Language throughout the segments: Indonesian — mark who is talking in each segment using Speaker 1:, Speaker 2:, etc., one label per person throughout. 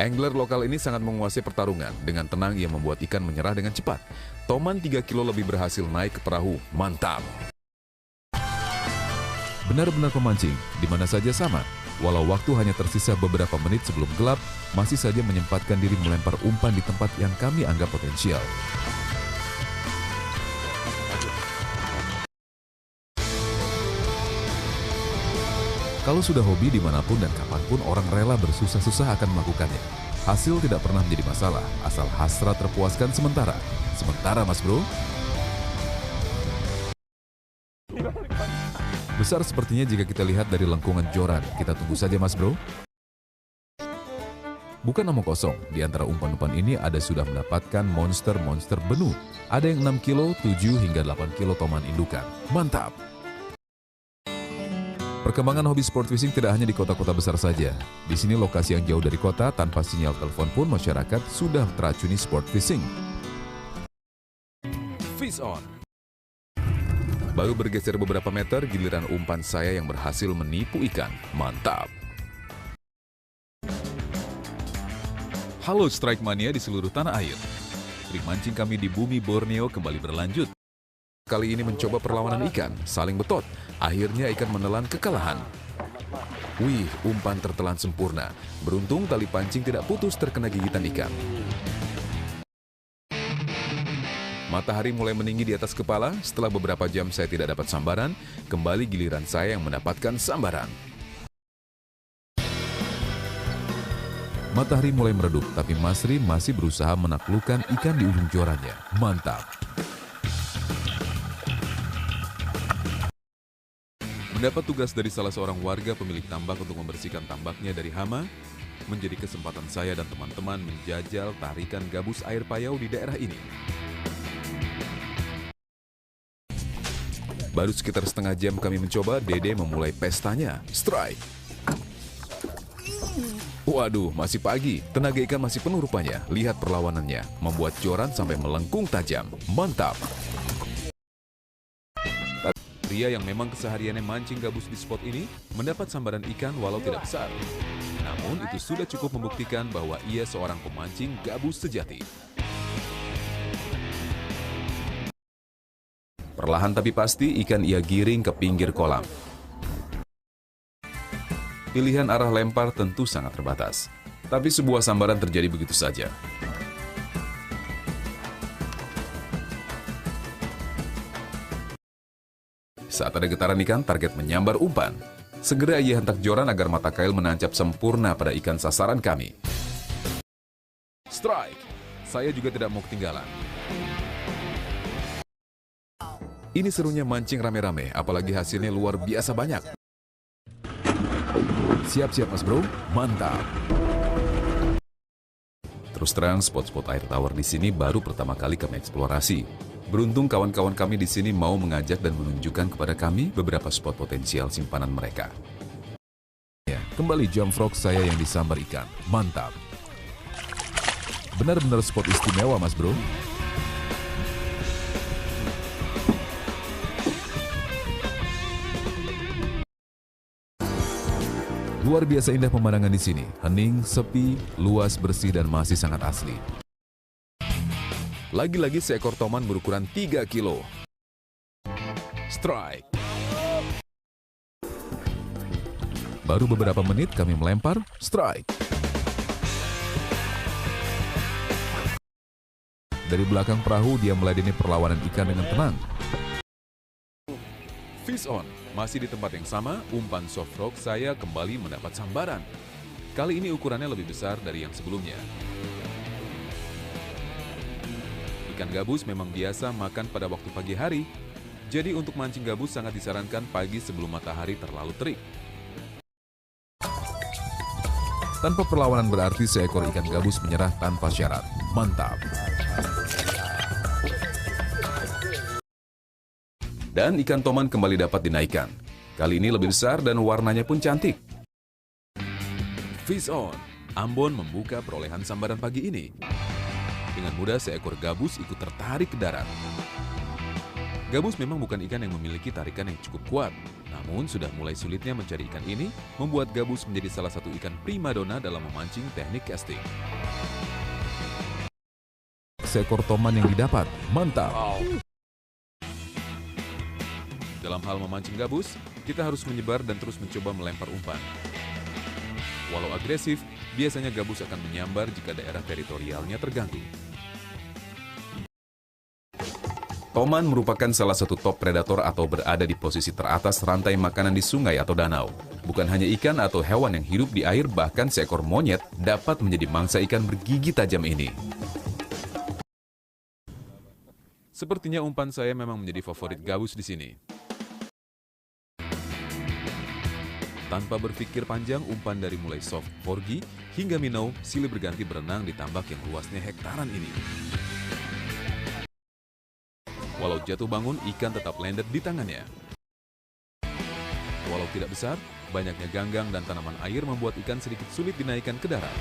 Speaker 1: Angler lokal ini sangat menguasai pertarungan. Dengan tenang ia membuat ikan menyerah dengan cepat. Toman 3 kilo lebih berhasil naik ke perahu. Mantap! Benar-benar pemancing, di mana saja sama. Walau waktu hanya tersisa beberapa menit sebelum gelap, masih saja menyempatkan diri melempar umpan di tempat yang kami anggap potensial. Kalau sudah hobi dimanapun dan kapanpun orang rela bersusah-susah akan melakukannya. Hasil tidak pernah menjadi masalah, asal hasrat terpuaskan sementara. Sementara mas bro. Besar sepertinya jika kita lihat dari lengkungan joran. Kita tunggu saja mas bro. Bukan omong kosong, di antara umpan-umpan ini ada sudah mendapatkan monster-monster benuh. Ada yang 6 kilo, 7 hingga 8 kilo toman indukan. Mantap! Perkembangan hobi sport fishing tidak hanya di kota-kota besar saja. Di sini lokasi yang jauh dari kota, tanpa sinyal telepon pun masyarakat sudah teracuni sport fishing. Fish on! Baru bergeser beberapa meter, giliran umpan saya yang berhasil menipu ikan. Mantap! Halo Strike Mania di seluruh tanah air. Trik mancing kami di bumi Borneo kembali berlanjut. Kali ini mencoba perlawanan ikan, saling betot. Akhirnya ikan menelan kekalahan. Wih, umpan tertelan sempurna. Beruntung tali pancing tidak putus terkena gigitan ikan. Matahari mulai meninggi di atas kepala. Setelah beberapa jam saya tidak dapat sambaran, kembali giliran saya yang mendapatkan sambaran. Matahari mulai meredup, tapi Masri masih berusaha menaklukkan ikan di ujung jorannya. Mantap! Mendapat tugas dari salah seorang warga pemilik tambak untuk membersihkan tambaknya dari hama, menjadi kesempatan saya dan teman-teman menjajal tarikan gabus air payau di daerah ini. Baru sekitar setengah jam kami mencoba, Dede memulai pestanya. Strike! Waduh, masih pagi. Tenaga ikan masih penuh rupanya. Lihat perlawanannya. Membuat joran sampai melengkung tajam. Mantap! Pria yang memang kesehariannya mancing gabus di spot ini mendapat sambaran ikan walau tidak besar. Namun itu sudah cukup membuktikan bahwa ia seorang pemancing gabus sejati. Perlahan tapi pasti ikan ia giring ke pinggir kolam. Pilihan arah lempar tentu sangat terbatas. Tapi sebuah sambaran terjadi begitu saja. Saat ada getaran ikan, target menyambar umpan. Segera ia hentak joran agar mata kail menancap sempurna pada ikan sasaran kami. Strike! Saya juga tidak mau ketinggalan. Ini serunya mancing rame-rame, apalagi hasilnya luar biasa banyak. Siap-siap mas bro, mantap! Terus terang, spot-spot air tawar di sini baru pertama kali kami eksplorasi. Beruntung kawan-kawan kami di sini mau mengajak dan menunjukkan kepada kami beberapa spot potensial simpanan mereka. Ya, kembali jump frog saya yang disambar ikan. Mantap! Benar-benar spot istimewa mas bro. Luar biasa indah pemandangan di sini. Hening, sepi, luas, bersih, dan masih sangat asli. Lagi-lagi seekor toman berukuran 3 kilo. Strike! Baru beberapa menit kami melempar, strike! Dari belakang perahu dia meladeni perlawanan ikan dengan tenang. Fish on! Masih di tempat yang sama, umpan soft rock saya kembali mendapat sambaran. Kali ini ukurannya lebih besar dari yang sebelumnya. Ikan gabus memang biasa makan pada waktu pagi hari, jadi untuk mancing gabus sangat disarankan pagi sebelum matahari terlalu terik. Tanpa perlawanan berarti seekor ikan gabus menyerah tanpa syarat. Mantap! Dan ikan toman kembali dapat dinaikkan. Kali ini lebih besar dan warnanya pun cantik. Fish on! Ambon membuka perolehan sambaran pagi ini. Dengan mudah seekor gabus ikut tertarik ke darat. Gabus memang bukan ikan yang memiliki tarikan yang cukup kuat. Namun sudah mulai sulitnya mencari ikan ini, membuat gabus menjadi salah satu ikan primadona dalam memancing teknik casting. Seekor toman yang didapat, mantap! Dalam hal memancing gabus, kita harus menyebar dan terus mencoba melempar umpan. Walau agresif, biasanya gabus akan menyambar jika daerah teritorialnya terganggu. Toman merupakan salah satu top predator atau berada di posisi teratas rantai makanan di sungai atau danau. Bukan hanya ikan atau hewan yang hidup di air, bahkan seekor monyet dapat menjadi mangsa ikan bergigi tajam ini. Sepertinya umpan saya memang menjadi favorit gabus di sini. Tanpa berpikir panjang, umpan dari mulai soft porgy hingga minnow silih berganti berenang di tambak yang luasnya hektaran ini. Walau jatuh bangun, ikan tetap landed di tangannya. Walau tidak besar, banyaknya ganggang dan tanaman air membuat ikan sedikit sulit dinaikkan ke darat.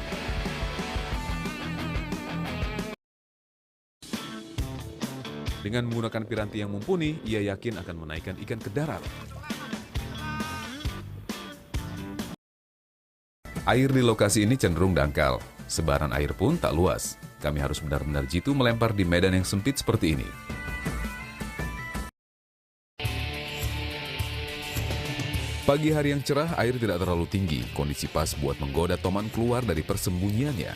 Speaker 1: Dengan menggunakan piranti yang mumpuni, ia yakin akan menaikkan ikan ke darat. Air di lokasi ini cenderung dangkal. Sebaran air pun tak luas. Kami harus benar-benar jitu melempar di medan yang sempit seperti ini. Pagi hari yang cerah, air tidak terlalu tinggi. Kondisi pas buat menggoda toman keluar dari persembunyiannya.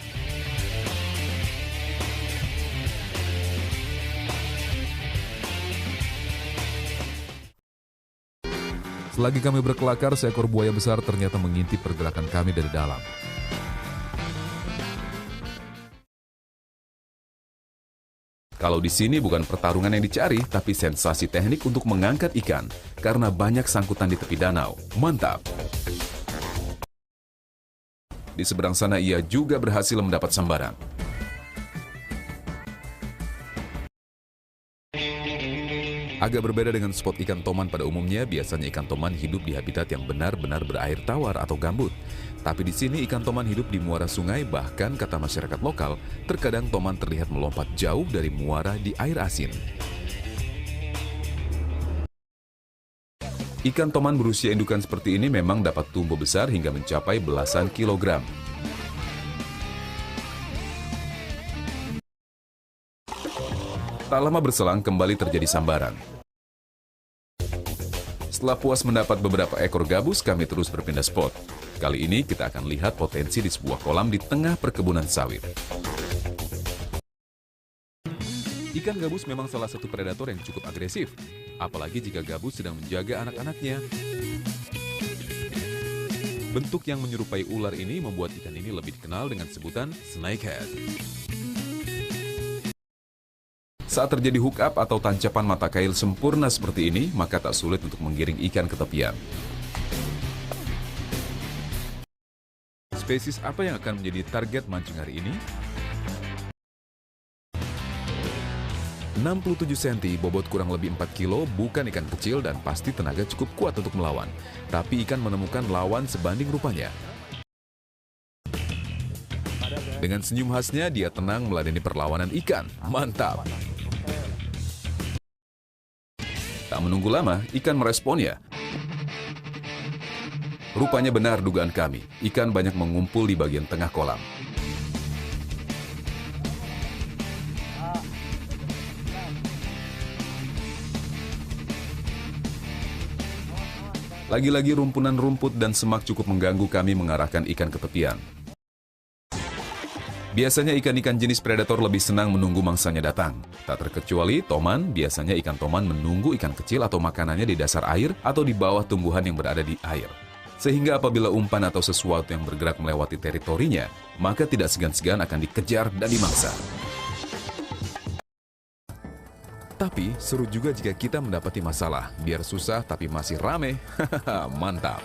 Speaker 1: Selagi kami berkelakar, seekor buaya besar ternyata mengintip pergerakan kami dari dalam. Kalau di sini bukan pertarungan yang dicari, tapi sensasi teknik untuk mengangkat ikan, karena banyak sangkutan di tepi danau. Mantap! Di seberang sana ia juga berhasil mendapat sambaran. Agak berbeda dengan spot ikan toman pada umumnya, biasanya ikan toman hidup di habitat yang benar-benar berair tawar atau gambut. Tapi di sini ikan toman hidup di muara sungai, bahkan kata masyarakat lokal, terkadang toman terlihat melompat jauh dari muara di air asin. Ikan toman berusia indukan seperti ini memang dapat tumbuh besar hingga mencapai belasan kilogram. Tak lama berselang, kembali terjadi sambaran. Setelah puas mendapat beberapa ekor gabus, kami terus berpindah spot. Kali ini kita akan lihat potensi di sebuah kolam di tengah perkebunan sawit. Ikan gabus memang salah satu predator yang cukup agresif, apalagi jika gabus sedang menjaga anak-anaknya. Bentuk yang menyerupai ular ini membuat ikan ini lebih dikenal dengan sebutan snakehead. Saat terjadi hook up atau tancapan mata kail sempurna seperti ini, maka tak sulit untuk menggiring ikan ke tepian. Spesies apa yang akan menjadi target mancing hari ini? 67 cm, bobot kurang lebih 4 kilo, bukan ikan kecil dan pasti tenaga cukup kuat untuk melawan. Tapi ikan menemukan lawan sebanding rupanya. Dengan senyum khasnya, dia tenang meladeni perlawanan ikan. Mantap! Tak menunggu lama, ikan meresponnya. Rupanya benar dugaan kami, ikan banyak mengumpul di bagian tengah kolam. Lagi-lagi rumpunan rumput dan semak cukup mengganggu kami mengarahkan ikan ke tepian. Biasanya ikan-ikan jenis predator lebih senang menunggu mangsanya datang. Tak terkecuali toman, biasanya ikan toman menunggu ikan kecil atau makanannya di dasar air atau di bawah tumbuhan yang berada di air. Sehingga apabila umpan atau sesuatu yang bergerak melewati teritorinya, maka tidak segan-segan akan dikejar dan dimangsa. Tapi seru juga jika kita mendapati masalah, biar susah tapi masih rame. Mantap!